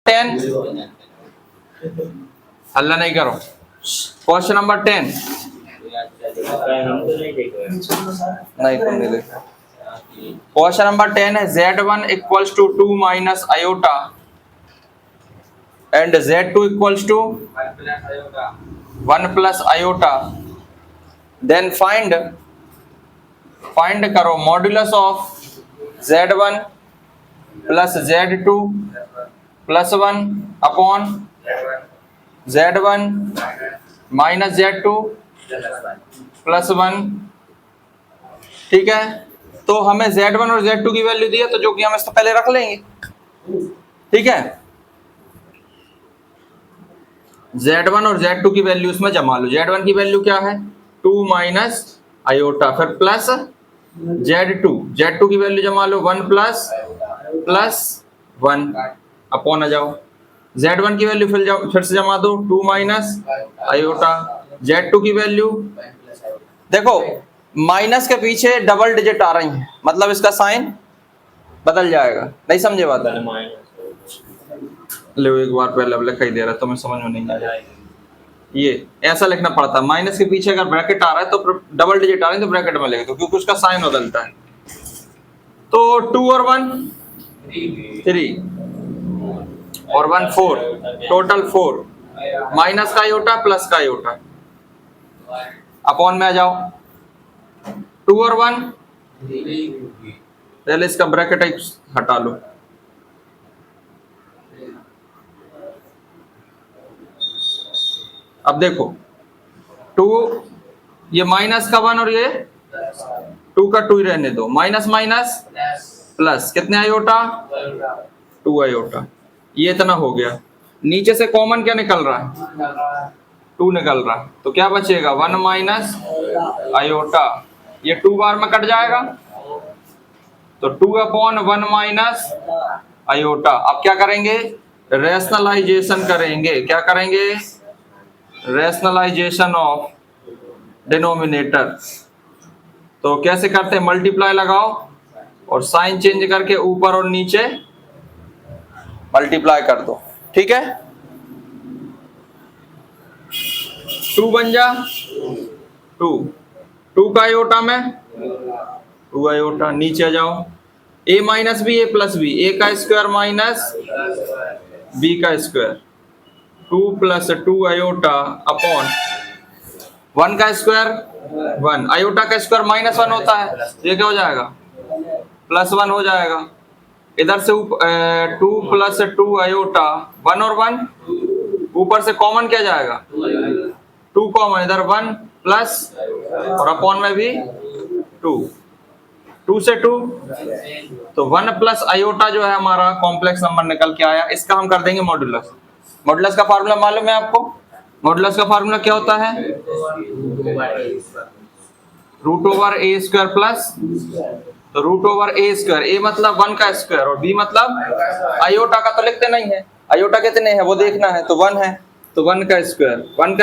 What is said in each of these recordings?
10 हल्ला नहीं करो। क्वेश्चन नंबर 10 नहीं तुम नहीं देखा। क्वेश्चन नंबर 10 है z1 equals to 2 minus iota and z2 equals to 1 plus iota. Then find करो modulus of z1 plus z2 plus 1 upon z1 minus z2 plus 1। ठीक है, तो हमें z1 और z2 की वैल्यू दी है, तो जो कि हम इसको पहले रख लेंगे। ठीक है, z1 और z2 की वैल्यू इसमें जमा लो। z1 की वैल्यू क्या है 2 माइनस आयोटा, फिर प्लस z2 की वैल्यू जमा लो 1 प्लस 1 अपॉन आ जाओ। z1 की वैल्यू फिर से जमा दो 2 माइनस आयोटा। z2 की वैल्यू देखो माइनस के पीछे डबल डिजिट आ रही है, मतलब इसका साइन बदल जाएगा। नहीं समझे बात? ले एक बार पहले अब लिखा ही दे रहा है, तुम्हें समझ में नहीं आ रहा। ये ऐसा लिखना पड़ता है, माइनस के पीछे अगर ब्रैकेट आ रहा है तो डबल डिजिट आ रही है तो ब्रैकेट में लिख दो, क्योंकि उसका साइन बदलता है। तो 2 और 1 3 और 1 4, टोटल 4 माइनस का आयोटा प्लस का आयोटा अपॉन में आ जाओ। 2 और 1 पहले इसका ब्रैकेट हटा लो। अब देखो 2 ये माइनस का 1 और ये 2 का 2 ही रहने दो। माइनस माइनस प्लस कितने आयोटा 2 आयोटा। ये इतना हो गया। नीचे से कॉमन क्या निकल रहा है 2 निकल रहा है, तो क्या बचेगा 1 माइनस आयोटा। ये 2 बार में कट जाएगा तो 2 अपॉन 1 माइनस आयोटा। अब क्या करेंगे रेशनलाइजेशन करेंगे। क्या करेंगे रेशनलाइजेशन ऑफ डिनोमिनेटर। तो कैसे करते हैं मल्टीप्लाई लगाओ और साइन चेंज करके ऊपर और नीचे मल्टीप्लाई कर दो। ठीक है, 2 बन जा 2 का आयोटा में 2 आयोटा। नीचे आ जाओ a minus B a plus B, a का स्क्वायर माइनस b का स्क्वायर 2 प्लस 2 आयोटा अपॉन 1 का स्क्वायर 1। आयोटा का स्क्वायर माइनस 1 होता है, ये क्या हो जाएगा प्लस 1 हो जाएगा। इधर से 2 प्लस 2 आयोटा 1 और 1 ऊपर से कॉमन क्या जाएगा 2 कॉमन, इधर 1 प्लस और अपॉन में भी 2 से 2 तो 1 प्लस आयोटा जो है हमारा कॉम्प्लेक्स नंबर निकल के आया। इसका हम कर देंगे मॉड्यूलस। मॉड्यूलस का फार्मूला मालूम है आपको? मॉड्यूलस का फार्मूला क्या होता है रूट ओवर ए स्क्वायर प्लस, तो रूट ओवर ए स्क्वायर, ए मतलब 1 का स्क्वायर और बी मतलब आयोटा का तो लिखते नहीं है। आयोटा कितने हैं वो देखना है, तो 1 है तो 1 का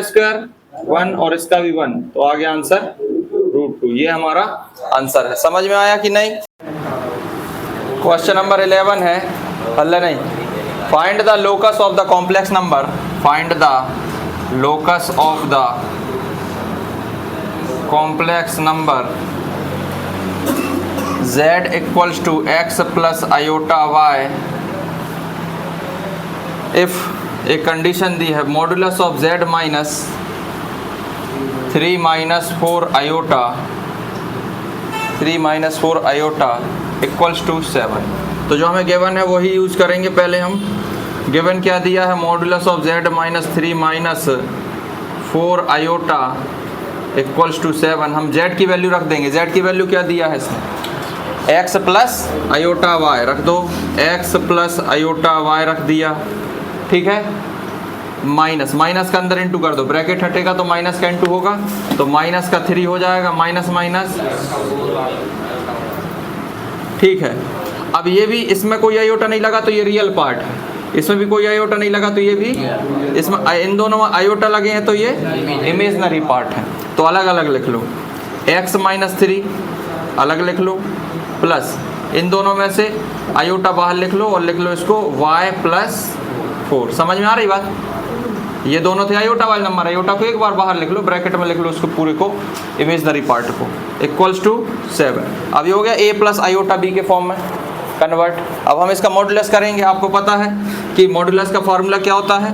स्क्वायर 1 और इसका भी 1, तो आ गया आंसर रूट 2। ये हमारा आंसर है। समझ में आया कि नहीं? क्वेश्चन नंबर 11 है हल्ला नहीं। Find the locus of the complex number. Find the locus of the complex number z equals to x plus iota y if a condition दी है modulus of z minus 3 minus 4 iota 3 minus 4 iota equals to 7। तो जो हमें given है वही use करेंगे। पहले हम गिवन क्या दिया है modulus of z minus 3 minus 4 iota equals to 7। हम z की वैल्यू रख देंगे। z की वैल्यू क्या दिया है इसमें x प्लस आयोटा y रख दो, x प्लस आयोटा y रख दिया। ठीक है, माइनस का अंदर इंटू कर दो, ब्रैकेट हटेगा तो माइनस का इंटू होगा, तो माइनस का 3 हो जाएगा, माइनस माइनस। ठीक है, अब ये भी इसमें कोई आयोटा नहीं लगा तो ये रियल पार्ट है, इसमें भी कोई आयोटा नहीं लगा तो ये भी, इसमें इन दोनों में आयोटा लगे हैं तो ये इमेजनरी पार्ट है। तो अलग अलग लिख लो, x माइनस 3 अलग लिख लो, प्लस इन दोनों में से आयोटा बाहर लिख लो और लिख लो इसको y प्लस 4। समझ में आ रही बात? ये दोनों थे आयोटा वाले नंबर, आयोटा को एक बार बाहर लिख लो, ब्रैकेट में लिख लो उसको पूरे को, इमेजनरी पार्ट को, इक्वल्स टू 7। अब ये हो गया a प्लस आयोटा b के फॉर्म में कन्वर्ट। अब हम इसका मॉडुलस करेंगे। आपको पता है कि मॉडुलस का फार्मूला क्या होता है?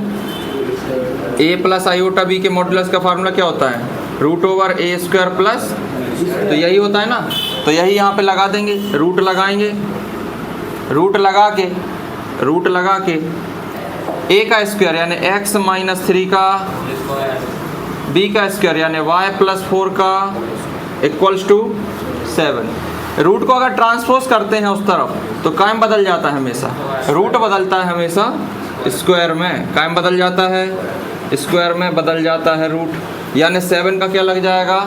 a प्लस आयोटा b के मॉडुलस का फार्मूला क्या होता है? Root over a square plus, तो यही होता है ना, तो यही यहाँ पे लगा देंगे, रूट लगाएंगे, रूट लगा के a का स्क्वायर यानी x माइनस 3 का, b का स्क्वायर यानी y प्लस 4 का, इक्वल्स टू 7। रूट को अगर ट्रांसपोज करते हैं उस तरफ तो कायम बदल जाता है हमेशा, रूट बदलता है हमेशा स्क्वायर में, कायम बदल जाता है स्क्वायर में, बदल जाता है रूट, यानी 7 का क्या लग जाएगा?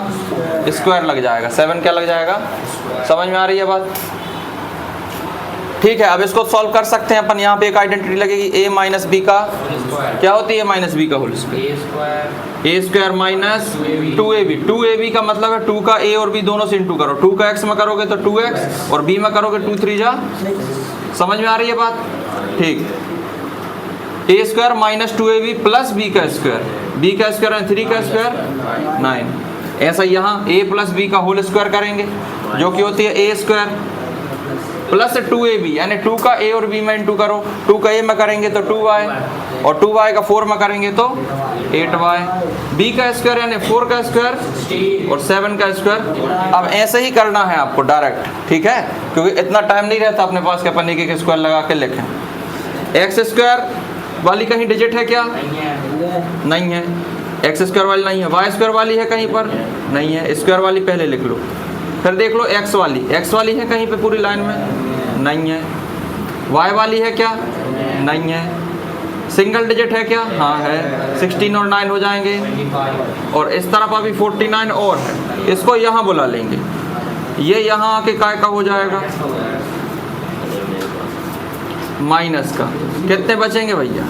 स्क्वायर लग जाएगा। 7 क्या लग जाएगा? समझ में आ रही है बात? ठीक है, अब इसको सॉल्व कर सकते हैं अपन। यहाँ पे एक आइडेंटिटी लगेगी, a माइनस बी का क्या होती है? माइनस बी का whole square, a square minus 2ab। 2ab का मतलब है 2 का a और b दोनों से इंटू करो, 2 का x में करोगे तो 2x और b में करोगे 2 3 जा। समझ में आ रही है बात? ठीक, a square minus 2ab plus b का स्क्वायर, b का स्क्वायर है 3 का स्क्वायर 9। ऐसा यहाँ a प्लस b का होल स्क्वायर करेंगे जो कि होती है a स्क्वायर प्लस 2ab, यानी 2 का a और b में इंटू करो, 2 का a में करेंगे तो 2y और 2y का 4 में करेंगे तो 8y, b का स्क्वायर यानी 4 का स्क्वायर और 7 का स्क्वायर। अब ऐसे ही करना है आपको डायरेक्ट, ठीक है, क्योंकि इतना टाइम नहीं रहता अपने पास कि अपन एक एक स्क्वायर लगा के लिखें। एक्स स्क्वायर वाली कहीं डिजिट है क्या? नहीं है। एक्स स्क्वायर वाली नहीं है। वाई स्क्वायर वाली है कहीं पर? नहीं है। स्क्वायर वाली पहले लिख लो, फिर देख लो एक्स वाली है कहीं पे पूरी लाइन में? नहीं है। वाई वाली है क्या? नहीं है। सिंगल डिजिट है क्या? हाँ है। 16 और 9 हो जाएंगे, और इस तरफ अभी 49 और है, इसको यहाँ बुला लेंगे, ये यहाँ आके काय का हो जाएगा? माइनस का। कितने बचेंगे भैया?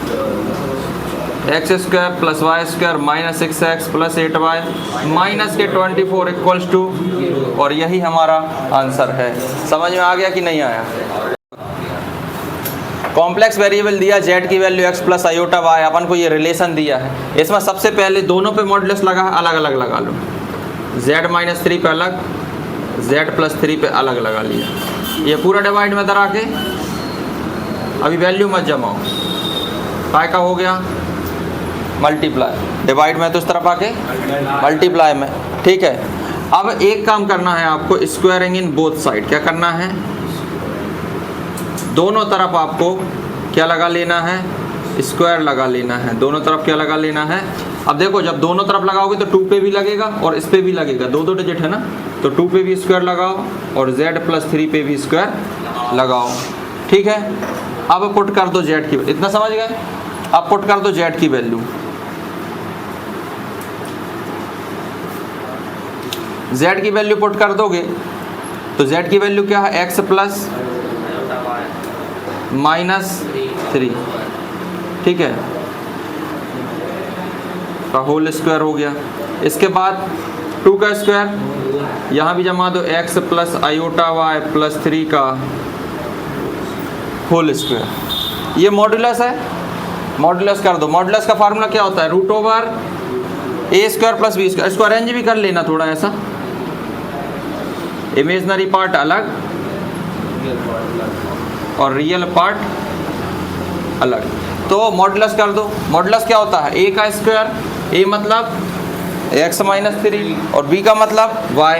X square plus Y square minus 6x plus 8y minus के 24 इक्वल्स टू, और यही हमारा आंसर है। समझ में आ गया कि नहीं आया? कॉम्प्लेक्स वेरिएबल दिया z की value x plus iota y, अपन को ये रिलेशन दिया है। इसमें सबसे पहले दोनों पे मॉडुलस लगा है, अलग अलग लगा लो। z माइनस 3 पे अलग, z प्लस 3 पे अलग लगा लिया। ये पूरा डिवाइड में दरा के अभी वैल्यू मत जमाओ, काय का हो गया? मल्टीप्लाई। डिवाइड में तो इस तरफ आके मल्टीप्लाई में, ठीक है। अब एक काम करना है आपको, स्क्वायरिंग इन बोथ साइड। क्या करना है? दोनों तरफ आपको क्या लगा लेना है? स्क्वायर लगा लेना है। दोनों तरफ क्या लगा लेना है? अब देखो, जब दोनों तरफ लगाओगे तो 2 पे भी लगेगा और इस पे भी लगेगा, दो डिजिट है ना, तो 2 पे भी स्क्वायर लगाओ और z प्लस 3 पे भी स्क्वायर लगाओ, ठीक है। अब पुट कर दो z की, इतना समझ गए? अब पुट कर दो z की वैल्यू। z की वैल्यू पुट कर दोगे तो z की वैल्यू क्या है? x प्लस माइनस 3, ठीक है, का होल स्क्वायर हो गया। इसके बाद 2 का स्क्वायर यहाँ भी जमा दो, x plus iota y plus 3 का होल स्क्वायर। ये मॉडुलस है, मॉडुलस कर दो। मॉडुलस का फार्मूला क्या होता है? Root over a square plus b square. इसको अरेंज भी कर लेना थोड़ा ऐसा, इमेजनरी पार्ट अलग और रियल पार्ट अलग। तो मॉडुलस कर दो। मॉडुलस क्या होता है? a का स्क्वायर, a मतलब x माइनस 3 और b का मतलब y,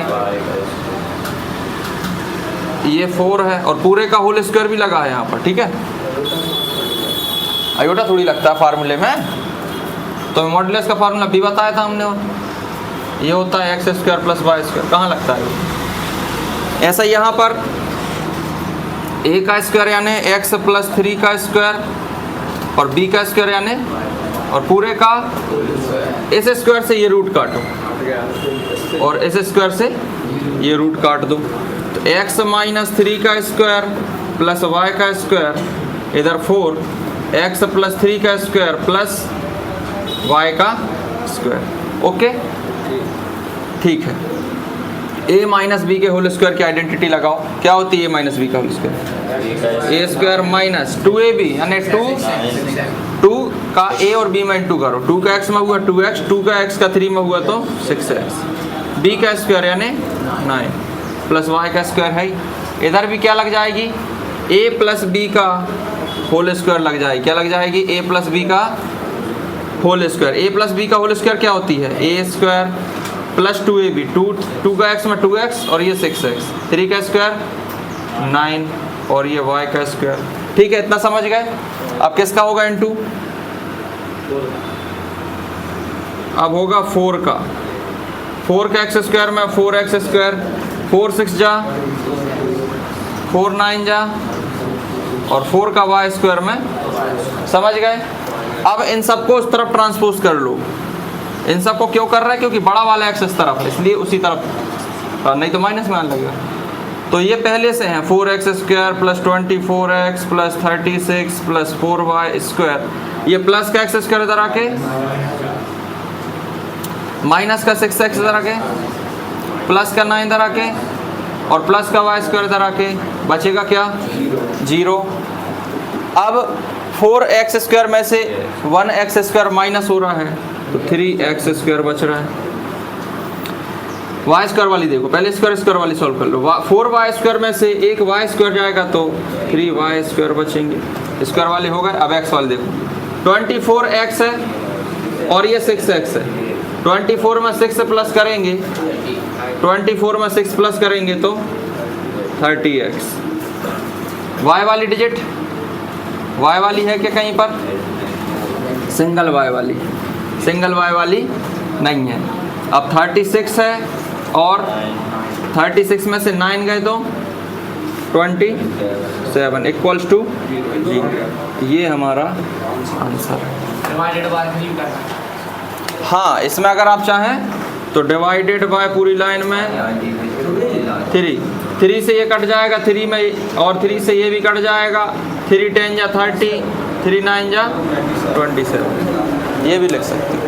ये 4 है और पूरे का होल स्क्वायर भी लगा है यहाँ पर, ठीक है। आयोटा थोड़ी लगता है फार्मूले में, तो मॉडुलस का फार्मूला भी बताया था हमने, और ये होता है X square plus Y square. कहाँ लगता है? ऐसा यहाँ पर a का स्क्वायर यानी x प्लस 3 का स्क्वायर और b का स्क्वायर यानी, और पूरे का इस स्क्वायर से ये रूट काटो और इस स्क्वायर से ये रूट काट दो, तो x माइनस 3 का स्क्वायर प्लस y का स्क्वायर, इधर 4 x प्लस 3 का स्क्वायर प्लस y का स्क्वायर। ओके, ठीक है। a माइनस बी के होल स्क्वायर की आइडेंटिटी लगाओ। क्या होती है a माइनस बी का whole square? a square minus 2ab यानी 2 का ए और बी में इंटू करो, 2 का x में हुआ 2x, 2 का x का 3 में हुआ तो 6x, b का स्क्वायर यानी 9 प्लस y का स्क्वायर है। इधर भी क्या लग जाएगी, a प्लस बी का होल स्क्वायर लग जाएगी। क्या लग जाएगी, a प्लस बी का whole square. a plus B का होल स्क्वायर क्या होती है, a स्क्वायर प्लस 2ab, 2 का x में 2x और ये 6x, 3 का स्क्वायर 9 और ये y का स्क्वायर। ठीक है, इतना समझ गए। अब किसका होगा इनटू, अब होगा 4 का, 4 का x स्क्वायर में 4x स्क्वायर, 4 6 जा 4 9 जा और 4 का y स्क्वायर में, समझ गए। अब इन सबको उस तरफ ट्रांसपोज कर लो। इन सबको क्यों कर रहा है, क्योंकि बड़ा वाला x इस तरफ है, इसलिए उसी तरफ, नहीं तो माइनस में आने लगेगा। तो ये पहले से हैं 4x square plus 24x plus 36 plus 4y square, ये प्लस का x स्क्वायर इधर आके, माइनस का 6x इधर आके, प्लस का 9 इधर आके और प्लस का y स्क्वायर इधर आके, बचेगा क्या 0। अब 4x स्क्वायर में से 1x स्क्वायर माइनस हो रहा है तो 3x स्क्वायर बच रहा है। y स्क्वायर वाली देखो, पहले स्क्वायर वाली सॉल्व कर लो। 4y स्क्वायर में से एक y स्क्वायर जाएगा तो 3y स्क्वायर बचेंगे, स्क्वायर वाले हो गए। अब x वाले देखो, 24x है और ये 6x है, 24 में 6 प्लस करेंगे, 24 में 6 प्लस करेंगे तो 30x। y वाली डिजिट, y वाली है क्या कहीं पर, सिंगल y वाली, सिंगल y वाली नहीं है। अब 36 है और 36 में से 9 गए तो 27 इक्वल्स टू, ये हमारा आंसर है। हाँ, इसमें अगर आप चाहें तो डिवाइडेड बाय पूरी लाइन में 3 से ये कट जाएगा 3 में, और 3 से ये भी कट जाएगा, 3 10 जा 30, 3 9 जा 27, ये भी लिख सकते हैं।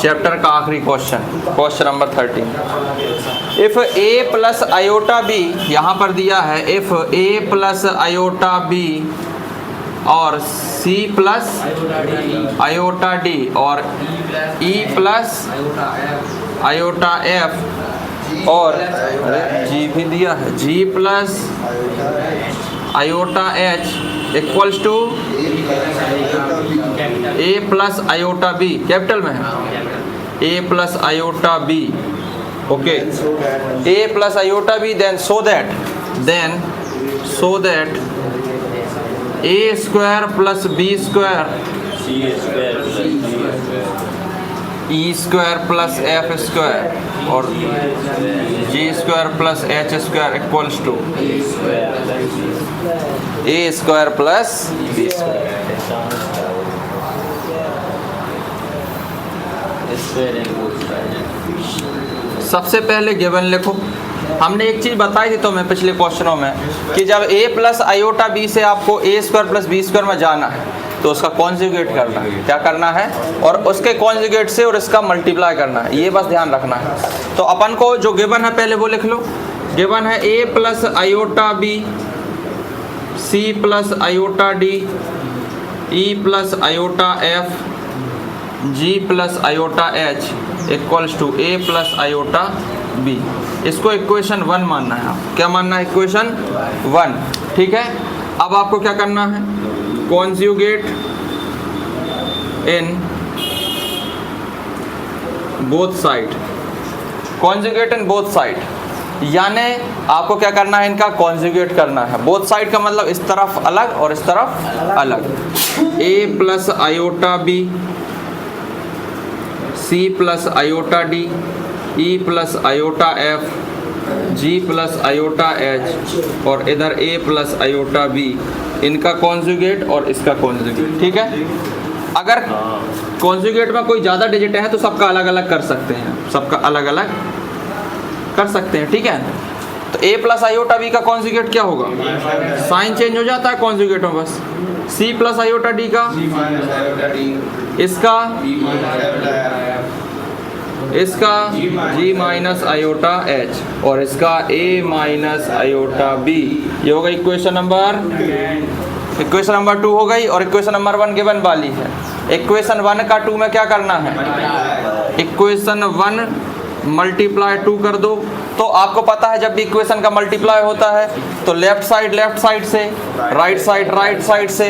चैप्टर का आखिरी question, question number 13। If a plus iota b, यहाँ पर दिया है if a plus iota b और c प्लस आयोटा d और e प्लस आयोटा f और g भी दिया है, g plus iota h equals to a plus iota b, capital में है a plus iota b, okay, a plus iota b, then so that a square plus b square e square plus f square और g square plus h square equals to a square plus b square. सबसे पहले given लिखो। हमने एक चीज़ बताई थी तो मैं पिछले क्वेश्चनों में कि जब a प्लस आयोटा b से आपको a square plus b square में जाना है तो उसका कॉन्जुगेट करना है, क्या करना है, और उसके कॉन्जुगेट से और इसका मल्टीप्लाई करना है, ये बस ध्यान रखना है। तो अपन को जो गिवन है पहले वो लिख लो। गिवन है a plus iota b, c plus iota d, e plus iota f, g plus iota h equals to a plus iota b। इसको इक्वेशन 1 मानना है। आप क्या मानना है, इक्वेशन 1, ठीक है। अब आपको क्या करना है, conjugate in both side, conjugate in both side, यानी आपको क्या करना है, इनका कॉन्जुगेट करना है। बोथ साइड का मतलब इस तरफ अलग और इस तरफ अलग। a plus iota b, c plus iota d, e plus iota f, g plus iota h और इधर a प्लस आयोटा b, इनका कॉन्जुगेट और इसका कॉन्जुगेट, ठीक है। अगर कॉन्जुगेट में कोई ज़्यादा डिजिट है तो सबका अलग अलग कर सकते हैं, सबका अलग अलग कर सकते हैं, ठीक है। तो a प्लस आयोटा b का कॉन्जुगेट क्या होगा, साइन चेंज हो जाता है कॉन्जुगेट में बस। c प्लस आयोटा d का, इसका g माइनस आयोटा h और इसका a माइनस आयोटा b, ये होगा इक्वेशन नंबर इक्वेशन नंबर 2 हो गई और इक्वेशन नंबर 1 गिवन वाली है। इक्वेशन 1 का 2 में क्या करना है, इक्वेशन 1 मल्टीप्लाई 2 कर दो। तो आपको पता है जब भी इक्वेशन का मल्टीप्लाई होता है तो लेफ्ट साइड से, राइट साइड से,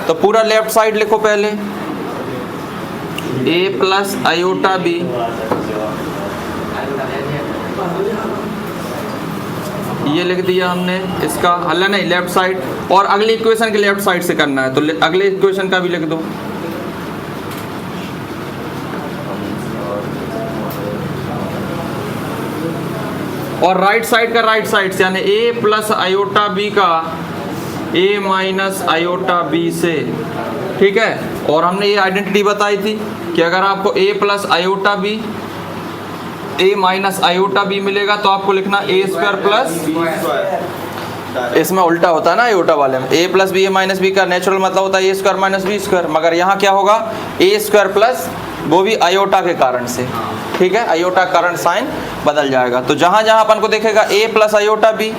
तो पूरा लेफ्ट साइड लिखो पहले, a प्लस आयोटा b ये लिख दिया हमने, इसका हल नहीं लेफ्ट साइड, और अगली इक्वेशन के लेफ्ट साइड से करना है तो अगले इक्वेशन का भी लिख दो। और राइट साइड का राइट साइड से, यानी a प्लस आयोटा b का a माइनस आयोटा b से, ठीक है। और हमने ये आइडेंटिटी बताई थी कि अगर आपको a plus iota b a minus iota b मिलेगा तो आपको लिखना a स्क्वायर प्लस, इसमें उल्टा होता है ना आयोटा वाले में, a plus B A minus B का नेचुरल मतलब होता है a square minus B square, मगर यहाँ क्या होगा a स्क्वायर प्लस, वो भी आयोटा के कारण से, ठीक है, आयोटा कारण साइन बदल जाएगा। तो जहाँ जहाँ अपन को देखेगा a plus iota b,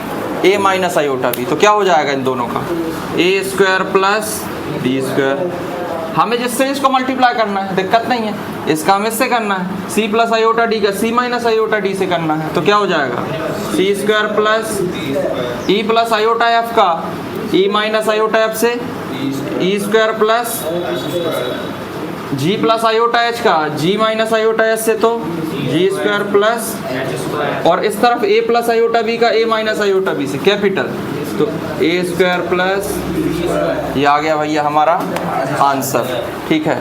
a minus iota b, तो क्या हो जाएगा इन दोनों का a square plus b square. हमें जिससे इसको मल्टीप्लाई करना है, दिक्कत नहीं है, इसका हमें इससे करना है, c प्लस आयोटा डी का c माइनस आयोटा डी से करना है, तो क्या हो जाएगा c square plus e plus iota f का e माइनस आयोटा f से e square plus g plus iota h का g माइनस आयोटा h से तो g स्क्वायर प्लस, और इस तरफ a प्लस आयोटा b का a माइनस आयोटा b से कैपिटल, तो a स्क्वायर प्लस, ये आ गया भैया हमारा आंसर, ठीक है।